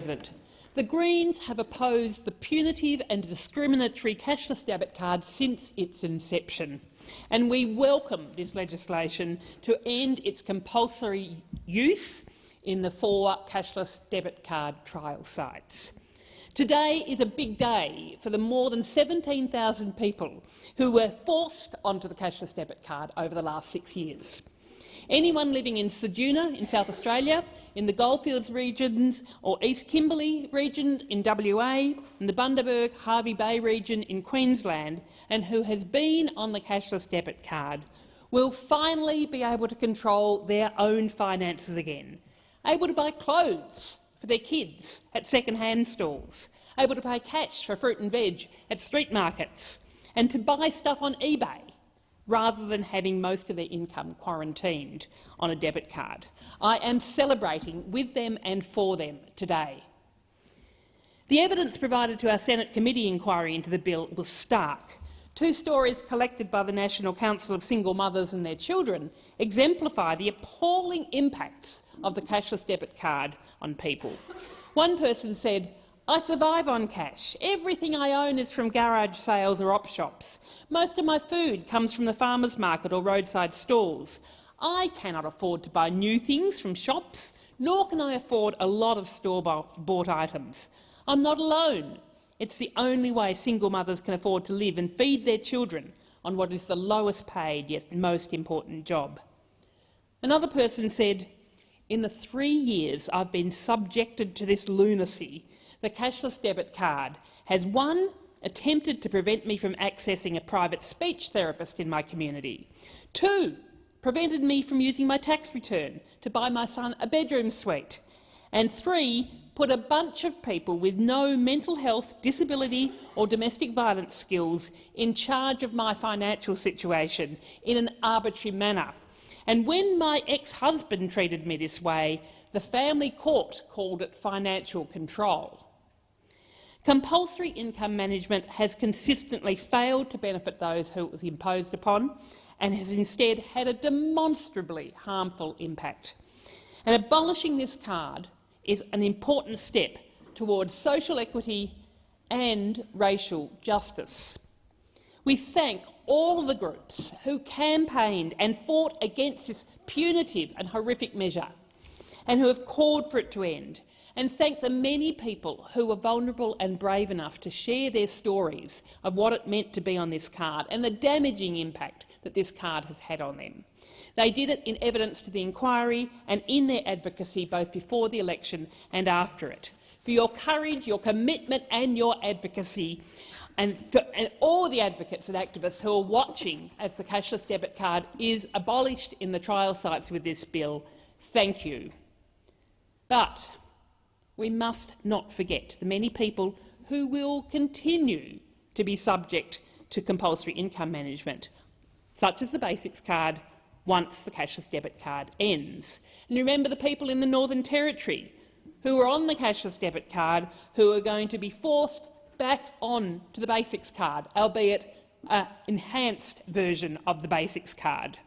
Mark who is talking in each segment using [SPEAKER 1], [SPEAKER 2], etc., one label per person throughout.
[SPEAKER 1] President. The Greens have opposed the punitive and discriminatory cashless debit card since its inception, and we welcome this legislation to end its compulsory use in the 4 cashless debit card trial sites. Today is a big day for the more than 17,000 people who were forced onto the cashless debit card over the last 6 years. Anyone living in Ceduna in South Australia, in the Goldfields regions or East Kimberley region in WA, in the Bundaberg Hervey Bay region in Queensland, and who has been on the cashless debit card will finally be able to control their own finances again, able to buy clothes for their kids at second-hand stalls, able to pay cash for fruit and veg at street markets, and to buy stuff on eBay, rather than having most of their income quarantined on a debit card. I am celebrating with them and for them today. The evidence provided to our Senate committee inquiry into the bill was stark. 2 stories collected by the National Council of Single Mothers and Their Children exemplify the appalling impacts of the cashless debit card on people. One person said, "I survive on cash. Everything I own is from garage sales or op shops. Most of my food comes from the farmers' market or roadside stalls. I cannot afford to buy new things from shops, nor can I afford a lot of store-bought items. I'm not alone. It's the only way single mothers can afford to live and feed their children on what is the lowest paid yet most important job." Another person said, "In the 3 years I've been subjected to this lunacy, the cashless debit card has 1. Attempted to prevent me from accessing a private speech therapist in my community, 2. Prevented me from using my tax return to buy my son a bedroom suite, and 3. Put a bunch of people with no mental health, disability or domestic violence skills in charge of my financial situation in an arbitrary manner. And when my ex-husband treated me this way, the family court called it financial control." Compulsory income management has consistently failed to benefit those who it was imposed upon and has instead had a demonstrably harmful impact. And abolishing this card is an important step towards social equity and racial justice. We thank all the groups who campaigned and fought against this punitive and horrific measure and who have called for it to end, and thank the many people who were vulnerable and brave enough to share their stories of what it meant to be on this card and the damaging impact that this card has had on them. They did it in evidence to the inquiry and in their advocacy both before the election and after it. For your courage, your commitment and your advocacy, and all the advocates and activists who are watching as the cashless debit card is abolished in the trial sites with this bill, thank you. But we must not forget the many people who will continue to be subject to compulsory income management, such as the Basics card, once the cashless debit card ends. And remember the people in the Northern Territory who are on the cashless debit card who are going to be forced back on to the Basics card, albeit an enhanced version of the Basics card.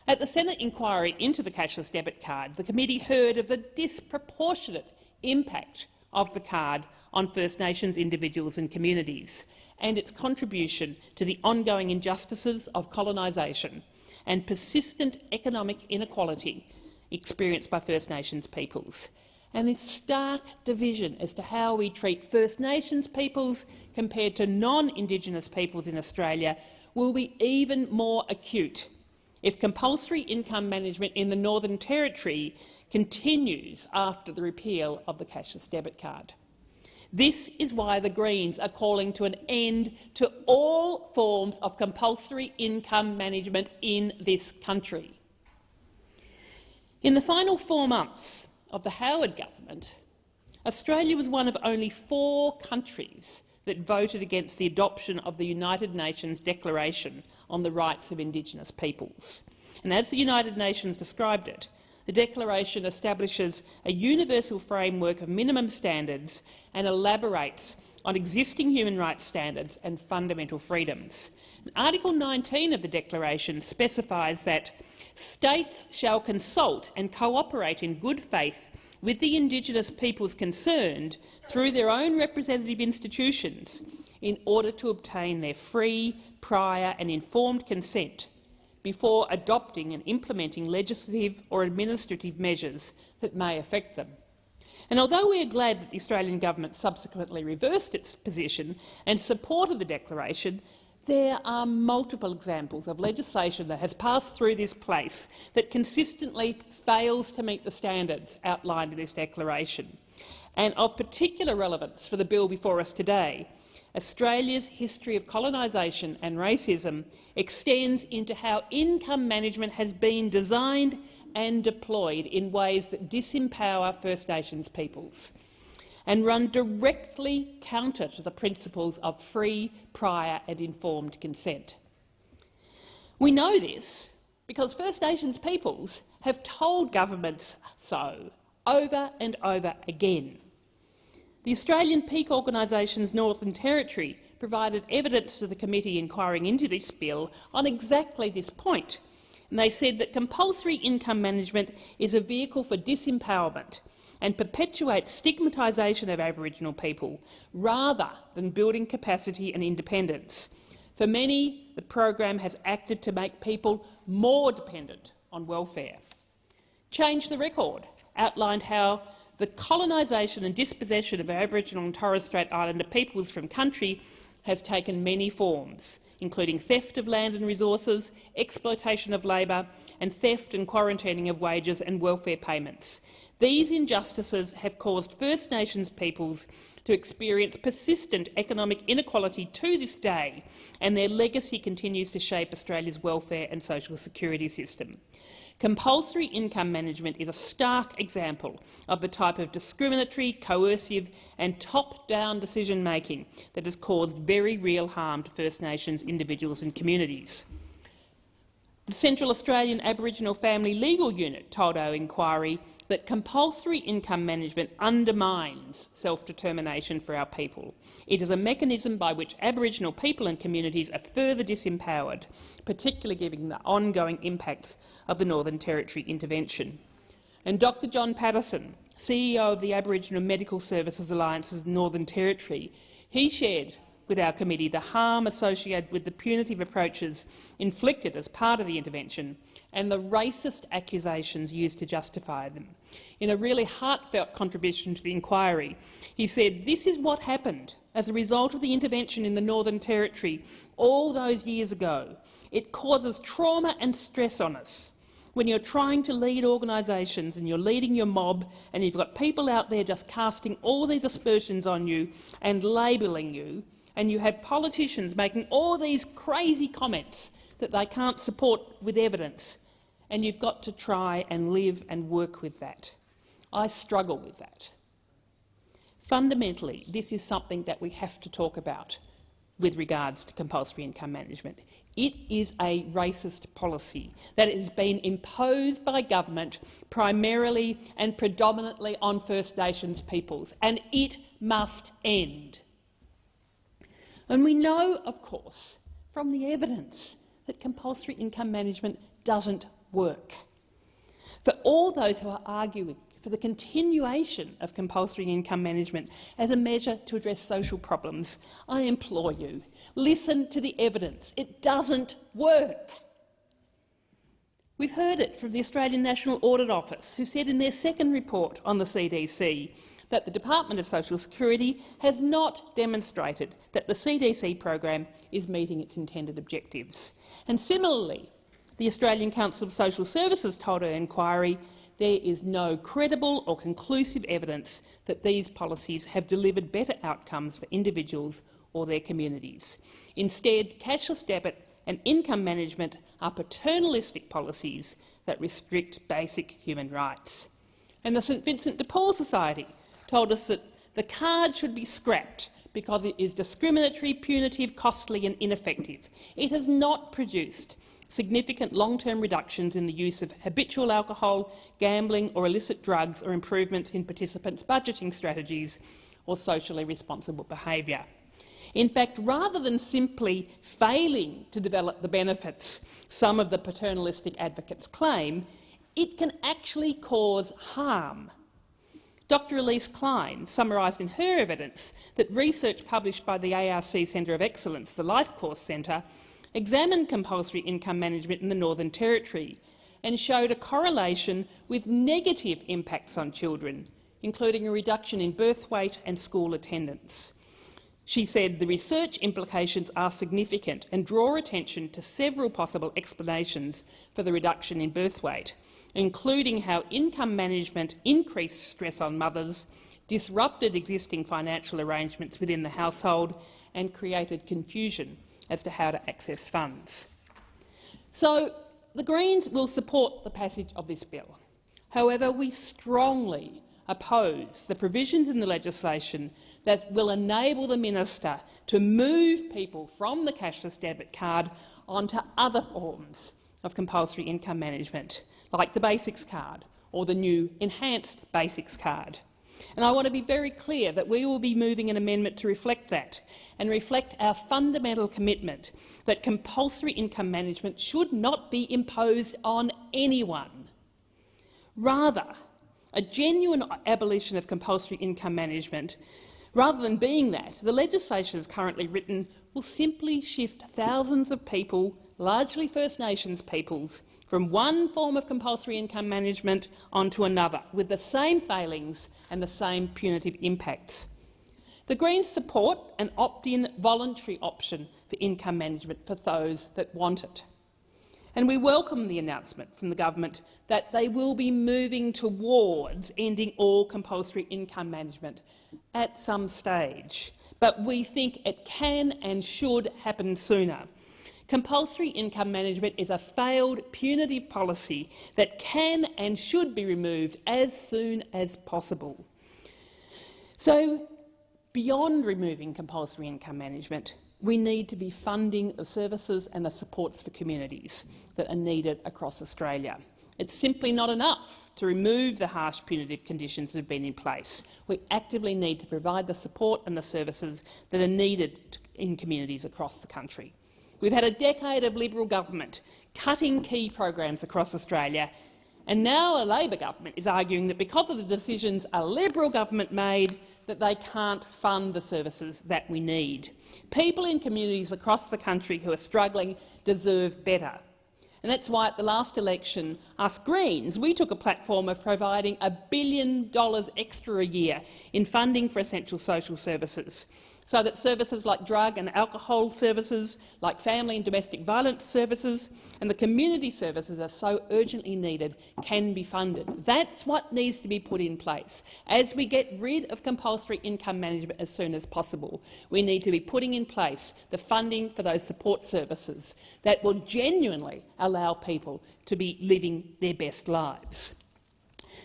[SPEAKER 1] At the Senate inquiry into the cashless debit card, the committee heard of the disproportionate impact of the card on First Nations individuals and communities and its contribution to the ongoing injustices of colonisation and persistent economic inequality experienced by First Nations peoples, and this stark division as to how we treat First Nations peoples compared to non-Indigenous peoples in Australia will be even more acute if compulsory income management in the Northern Territory continues after the repeal of the cashless debit card. This is why the Greens are calling to an end to all forms of compulsory income management in this country. In the final 4 months of the Howard government, Australia was one of only 4 countries that voted against the adoption of the United Nations Declaration on the Rights of Indigenous Peoples. And as the United Nations described it, the Declaration establishes a universal framework of minimum standards and elaborates on existing human rights standards and fundamental freedoms. Article 19 of the Declaration specifies that States shall consult and cooperate in good faith with the Indigenous peoples concerned through their own representative institutions in order to obtain their free, prior and informed consent before adopting and implementing legislative or administrative measures that may affect them. And although we are glad that the Australian government subsequently reversed its position and supported the declaration, there are multiple examples of legislation that has passed through this place that consistently fails to meet the standards outlined in this declaration. And of particular relevance for the bill before us today, Australia's history of colonisation and racism extends into how income management has been designed and deployed in ways that disempower First Nations peoples and run directly counter to the principles of free, prior and informed consent. We know this because First Nations peoples have told governments so over and over again. The Australian Peak Organisation's Northern Territory provided evidence to the committee inquiring into this bill on exactly this point, and they said that compulsory income management is a vehicle for disempowerment and perpetuates stigmatisation of Aboriginal people rather than building capacity and independence. For many, the program has acted to make people more dependent on welfare. Change the Record outlined how the colonisation and dispossession of Aboriginal and Torres Strait Islander peoples from country has taken many forms, including theft of land and resources, exploitation of labour and theft and quarantining of wages and welfare payments. These injustices have caused First Nations peoples to experience persistent economic inequality to this day, and their legacy continues to shape Australia's welfare and social security system. Compulsory income management is a stark example of the type of discriminatory, coercive and top-down decision-making that has caused very real harm to First Nations individuals and communities. The Central Australian Aboriginal Family Legal Unit told our inquiry that compulsory income management undermines self-determination for our people. It is a mechanism by which Aboriginal people and communities are further disempowered, particularly given the ongoing impacts of the Northern Territory intervention. And Dr John Patterson, CEO of the Aboriginal Medical Services Alliance's Northern Territory, he shared with our committee the harm associated with the punitive approaches inflicted as part of the intervention and the racist accusations used to justify them. In a really heartfelt contribution to the inquiry, he said, "This is what happened as a result of the intervention in the Northern Territory all those years ago. It causes trauma and stress on us. When you're trying to lead organisations and you're leading your mob and you've got people out there just casting all these aspersions on you and labelling you, and you have politicians making all these crazy comments that they can't support with evidence, and you've got to try and live and work with that. I struggle with that." Fundamentally, this is something that we have to talk about with regards to compulsory income management. It is a racist policy that has been imposed by government primarily and predominantly on First Nations peoples, and it must end. And we know, of course, from the evidence that compulsory income management doesn't work. For all those who are arguing for the continuation of compulsory income management as a measure to address social problems, I implore you, listen to the evidence. It doesn't work. We've heard it from the Australian National Audit Office, who said in their second report on the CDC that the Department of Social Security has not demonstrated that the CDC program is meeting its intended objectives. And similarly, the Australian Council of Social Services told our inquiry there is no credible or conclusive evidence that these policies have delivered better outcomes for individuals or their communities. Instead, cashless debit and income management are paternalistic policies that restrict basic human rights. And the St Vincent de Paul Society told us that the card should be scrapped because it is discriminatory, punitive, costly and ineffective. It has not produced significant long-term reductions in the use of habitual alcohol, gambling or illicit drugs, or improvements in participants' budgeting strategies or socially responsible behaviour. In fact, rather than simply failing to develop the benefits some of the paternalistic advocates claim, it can actually cause harm. Dr Elise Klein summarised in her evidence that research published by the ARC Centre of Excellence, the Life Course Centre, examined compulsory income management in the Northern Territory and showed a correlation with negative impacts on children, including a reduction in birth weight and school attendance. She said the research implications are significant and draw attention to several possible explanations for the reduction in birth weight, including how income management increased stress on mothers, disrupted existing financial arrangements within the household and created confusion as to how to access funds. So the Greens will support the passage of this bill. However, we strongly oppose the provisions in the legislation that will enable the minister to move people from the cashless debit card onto other forms of compulsory income management, like the Basics card or the new Enhanced Basics card. And I want to be very clear that we will be moving an amendment to reflect that and reflect our fundamental commitment that compulsory income management should not be imposed on anyone. Rather, a genuine abolition of compulsory income management, rather than being that, the legislation as currently written will simply shift thousands of people, largely First Nations peoples, from one form of compulsory income management onto another, with the same failings and the same punitive impacts. The Greens support an opt-in voluntary option for income management for those that want it. And we welcome the announcement from the government that they will be moving towards ending all compulsory income management at some stage. But we think it can and should happen sooner. Compulsory income management is a failed punitive policy that can and should be removed as soon as possible. So, beyond removing compulsory income management, we need to be funding the services and the supports for communities that are needed across Australia. It's simply not enough to remove the harsh punitive conditions that have been in place. We actively need to provide the support and the services that are needed in communities across the country. We've had a decade of Liberal government cutting key programs across Australia, and now a Labor government is arguing that because of the decisions a Liberal government made, that they can't fund the services that we need. People in communities across the country who are struggling deserve better. And that's why at the last election, us Greens, we took a platform of providing $1 billion extra a year in funding for essential social services, so that services like drug and alcohol services, like family and domestic violence services, and the community services are so urgently needed can be funded. That's what needs to be put in place. As we get rid of compulsory income management as soon as possible, we need to be putting in place the funding for those support services that will genuinely allow people to be living their best lives.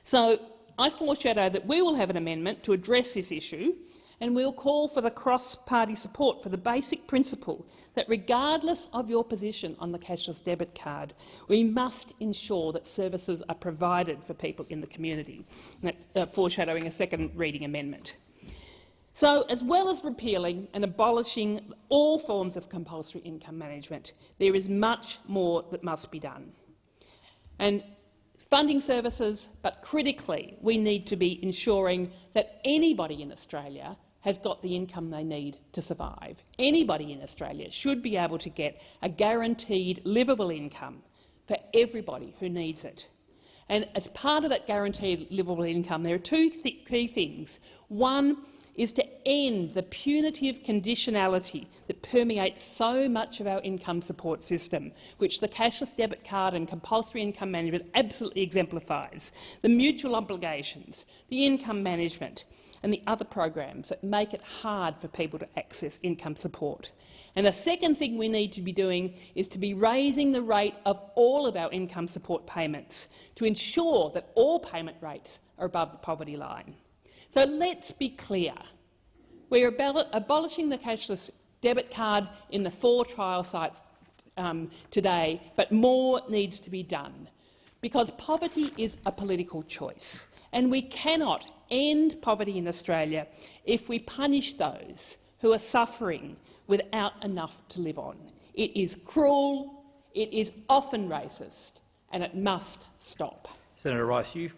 [SPEAKER 1] So I foreshadow that we will have an amendment to address this issue, and we'll call for the cross-party support for the basic principle that, regardless of your position on the cashless debit card, we must ensure that services are provided for people in the community, foreshadowing a second reading amendment. So, as well as repealing and abolishing all forms of compulsory income management, there is much more that must be done. And funding services, but critically, we need to be ensuring that anybody in Australia has got the income they need to survive. Anybody in Australia should be able to get a guaranteed livable income for everybody who needs it. And as part of that guaranteed livable income, there are two key things. One is to end the punitive conditionality that permeates so much of our income support system, which the cashless debit card and compulsory income management absolutely exemplifies. The mutual obligations, the income management and the other programs that make it hard for people to access income support. And the second thing we need to be doing is to be raising the rate of all of our income support payments to ensure that all payment rates are above the poverty line. So let's be clear. We're abolishing the cashless debit card in the 4 trial sites today, but more needs to be done, because poverty is a political choice, and we cannot end poverty in Australia if we punish those who are suffering without enough to live on. It is cruel, it is often racist, and it must stop.
[SPEAKER 2] Senator Rice, you